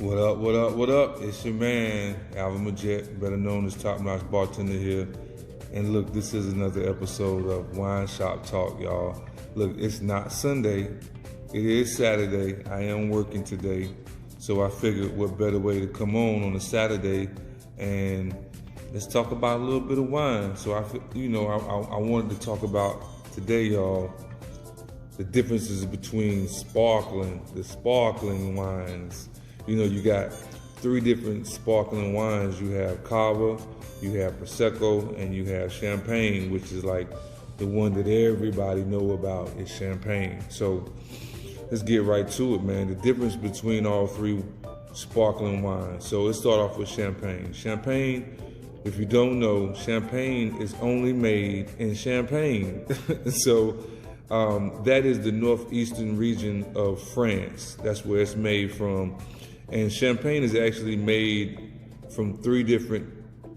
What up, what up, what up? It's your man, Alvin Majette, better known as Top Notch Bartender here. And look, this is another episode of Wine Shop Talk, y'all. Look, it's not Sunday. It is Saturday. I am working today. So I figured what better way to come on a Saturday and let's talk about a little bit of wine. So I wanted to talk about today, y'all, the differences between the sparkling wines. You know, you got three different sparkling wines. You have Cava, you have Prosecco, and you have Champagne, which is like the one that everybody know about is Champagne. So let's get right to it, man. The difference between all three sparkling wines. So let's start off with Champagne. Champagne, if you don't know, Champagne is only made in Champagne. So that is the northeastern region of France. That's where it's made from. And Champagne is actually made from three different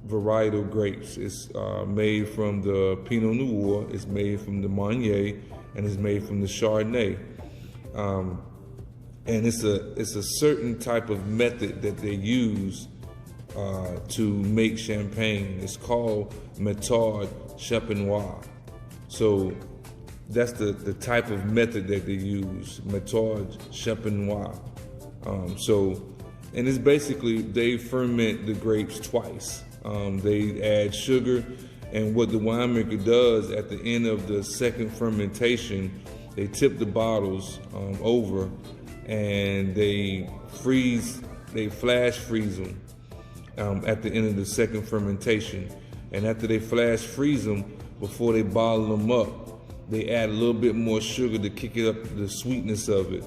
varietal grapes. It's made from the Pinot Noir, it's made from the Meunier, and it's made from the Chardonnay. And it's a certain type of method that they use to make Champagne. It's called méthode champenoise. So that's the type of method that they use, méthode champenoise. And it's basically they ferment the grapes twice. They add sugar, and what the winemaker does at the end of the second fermentation, they tip the bottles over, and they flash freeze them at the end of the second fermentation. And after they flash freeze them, before they bottle them up, they add a little bit more sugar to kick it up, the sweetness of it.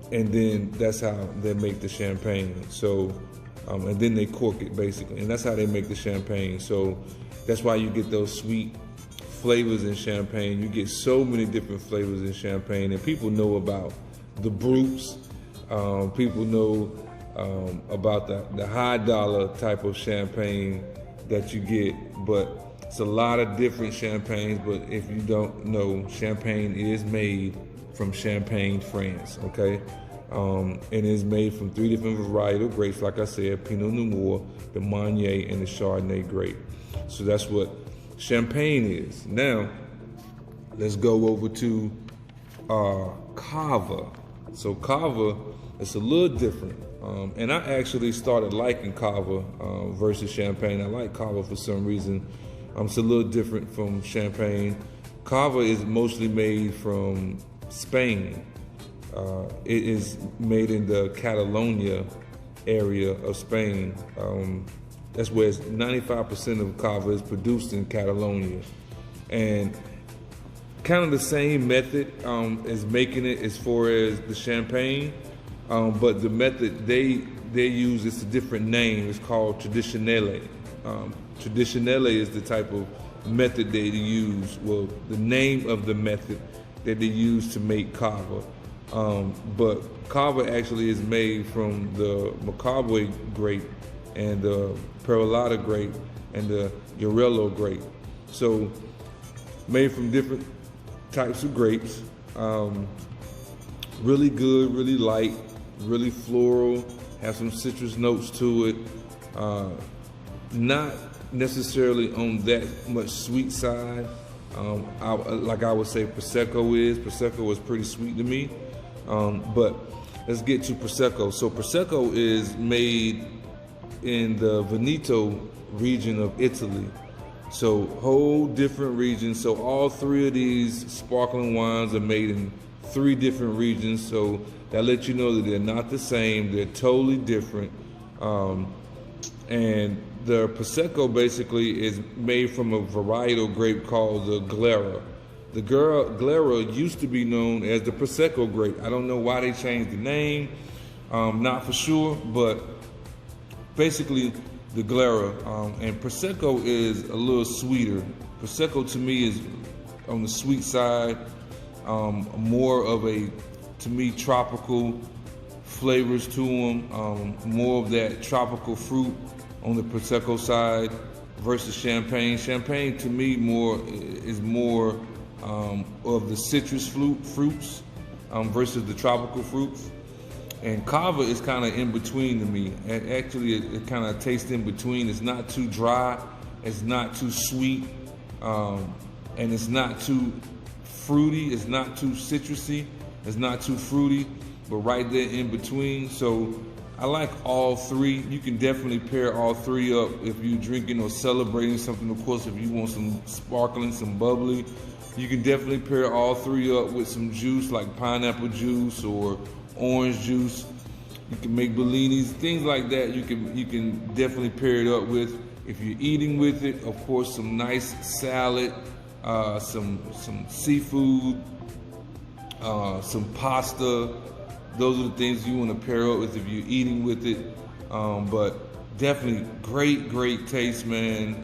And then that's how they make the champagne. So, and then they cork it basically, and that's how they make the champagne. So that's why you get those sweet flavors in champagne. You get so many different flavors in champagne, and people know about the Brutes. People know about the high dollar type of champagne that you get, but it's a lot of different champagnes. But if you don't know, champagne is made from Champagne, France, okay? And it's made from three different varietal grapes, like I said, Pinot Noir, the Meunier, and the Chardonnay grape. So that's what Champagne is. Now, let's go over to Cava. So Cava is a little different. And I actually started liking Cava versus Champagne. I like Cava for some reason. It's a little different from Champagne. Cava is mostly made from Spain. It is made in the Catalonia area of Spain. That's where 95% of Cava is produced in Catalonia. And kind of the same method as making it as far as the Champagne, but the method they use is a different name. It's called Traditionale. Traditionale is the type of method they use, well, the name of the method that they use to make Cava. But Cava actually is made from the Macabre grape and the Perolata grape and the Yorello grape. So made from different types of grapes. Really good, really light, really floral, have some citrus notes to it. Not necessarily on that much sweet side. Like I would say Prosecco is. Prosecco is pretty sweet to me. But let's get to Prosecco. So Prosecco is made in the Veneto region of Italy. So whole different regions. So all three of these sparkling wines are made in three different regions. So that lets you know that they're not the same. They're totally different. And the Prosecco basically is made from a varietal grape called the Glera. The Glera used to be known as the Prosecco grape. I don't know why they changed the name, not for sure, but basically the Glera. And Prosecco is a little sweeter. Prosecco to me is on the sweet side, more of a, to me, tropical flavors to them, more of that tropical fruit on the Prosecco side versus Champagne. Champagne to me is more of the citrus fruits versus the tropical fruits. And Cava is kind of in between to me. And actually, it kind of tastes in between. It's not too dry, it's not too sweet, and it's not too fruity. It's not too citrusy. It's not too fruity, but right there in between. So I like all three. You can definitely pair all three up if you're drinking or celebrating something. Of course, if you want some sparkling, some bubbly, you can definitely pair all three up with some juice like pineapple juice or orange juice. You can make bellinis, things like that. You can definitely pair it up with. If you're eating with it, of course, some nice salad, some seafood, some pasta. Those are the things you want to pair up with if you're eating with it. But definitely great taste, man.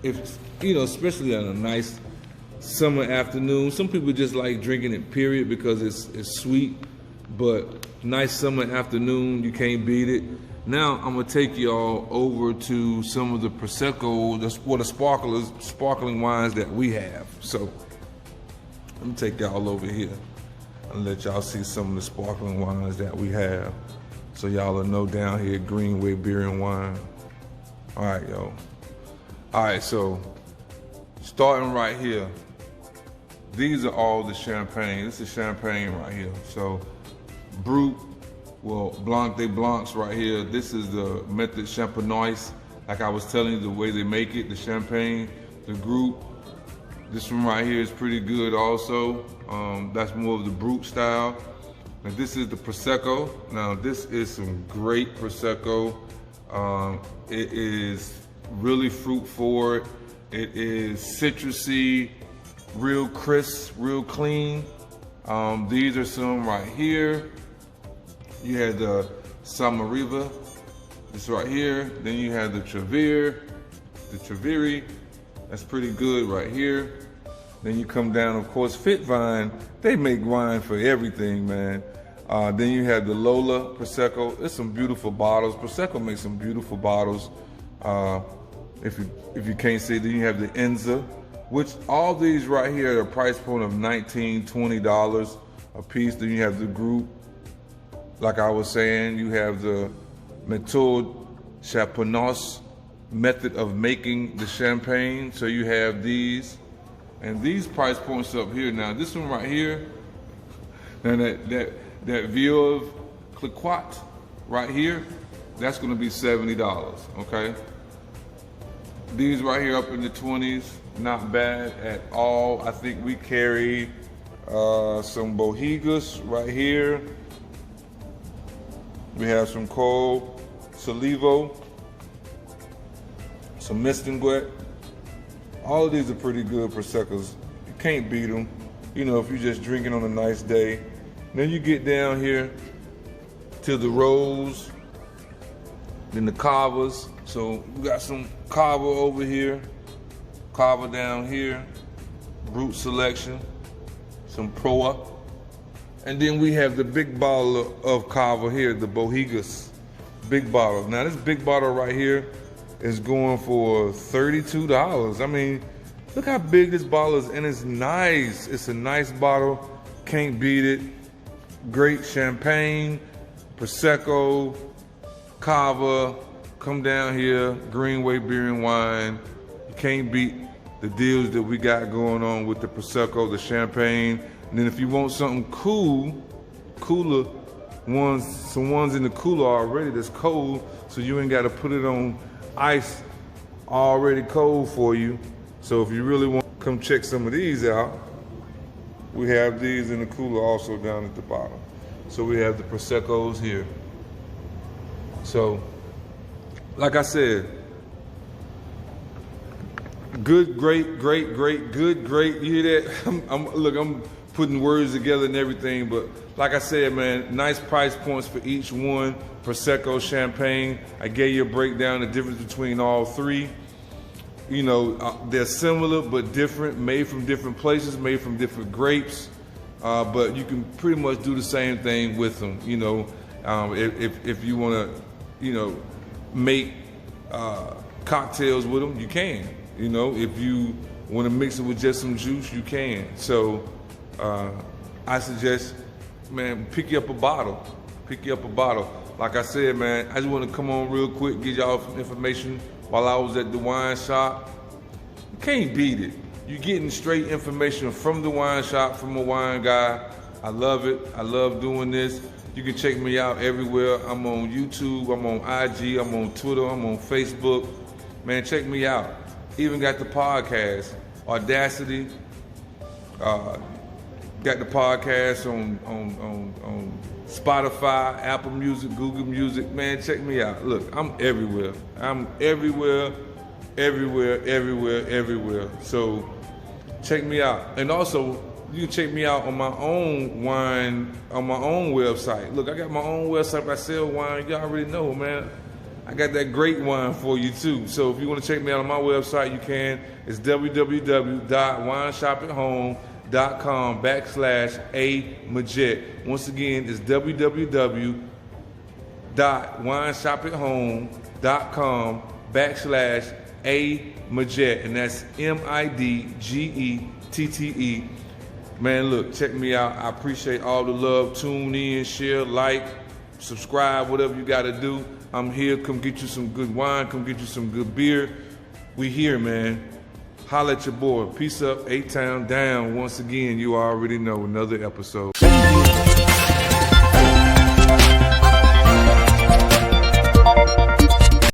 If especially on a nice summer afternoon. Some people just like drinking it, period, because it's sweet. But nice summer afternoon, you can't beat it. Now I'm gonna take y'all over to some of the Prosecco, the sparkling wines that we have. So let me take y'all over here and let y'all see some of the sparkling wines that we have. So y'all will know down here at Greenway Beer and Wine. All right, yo. All right, so starting right here, these are all the champagne. This is champagne right here. So Brut, well, Blanc de Blancs right here. This is the Method Champenoise. Like I was telling you, the way they make it, the champagne, the Group. This one right here is pretty good also. That's more of the Brut style. And this is the Prosecco. Now this is some great Prosecco. It is really fruit forward. It is citrusy, real crisp, real clean. These are some right here. You had the Samariva, this right here. Then you have the Traviri. That's pretty good right here. Then you come down, of course, Fitvine. They make wine for everything, man. Then you have the Lola Prosecco. There's some beautiful bottles. Prosecco makes some beautiful bottles. If you can't see, then you have the Enza, which all these right here are a price point of $19, $20 a piece. Then you have the Group. Like I was saying, you have the Méthode Champenoise, method of making the champagne. So you have these, and these price points up here. Now this one right here, now that Veuve Clicquot right here, that's going to be $70. Okay. These right here up in the 20s, not bad at all. I think we carry some Bohigas right here. We have some Col Salivo, some Mistinguet. All of these are pretty good Proseccos. You can't beat them, if you're just drinking on a nice day. Then you get down here to the Rose, then the Cavas. So we got some Cava over here, Cava down here, Brut Selection, some Proa. And then we have the big bottle of Cava here, the Bohigas, big bottle. Now this big bottle right here is going for $32. I mean, look how big this bottle is, and it's nice. It's a nice bottle, can't beat it. Great champagne, Prosecco, Cava. Come down here, Greenway Beer and Wine. You can't beat the deals that we got going on with the Prosecco, the champagne. And then if you want something cooler ones, some ones in the cooler already that's cold, so you ain't got to put it on ice already cold for you. So if you really want to come check some of these out, we have these in the cooler also down at the bottom. So we have the Proseccos here. So, like I said, good, great, good, great. You hear that? I'm putting words together and everything, but like I said, man, nice price points for each one. Prosecco, champagne. I gave you a breakdown, the difference between all three. They're similar but different, made from different places, made from different grapes, but you can pretty much do the same thing with them. If you want to, make cocktails with them, you can. If you want to mix it with just some juice, you can. So I suggest, man, pick you up a bottle. pick you up a bottle. Like I said, man, I just want to come on real quick, give y'all some information while I was at the wine shop. You can't beat it. You're getting straight information from the wine shop, from a wine guy. I love it. I love doing this. You can check me out everywhere. I'm on YouTube, I'm on IG, I'm on Twitter, I'm on Facebook. Man, check me out. Even got the podcast, Audacity. Got the podcast on Spotify, Apple Music, Google Music. Man, check me out. Look, I'm everywhere. I'm everywhere. So check me out. And also, you can check me out on my own wine, on my own website. Look, I got my own website. I sell wine. Y'all already know, man. I got that great wine for you too. So if you want to check me out on my website, you can. It's www.wineshopathome.com/A-Majet. Once again, it's www.wineshopathome.com/A-Majet. And that's MIDGETTE. Man, look, check me out. I appreciate all the love. Tune in, share, like, subscribe, whatever you got to do. I'm here. Come get you some good wine. Come get you some good beer. We here, man. Holla at your boy. Peace up. A-Town down. Once again, you already know, another episode.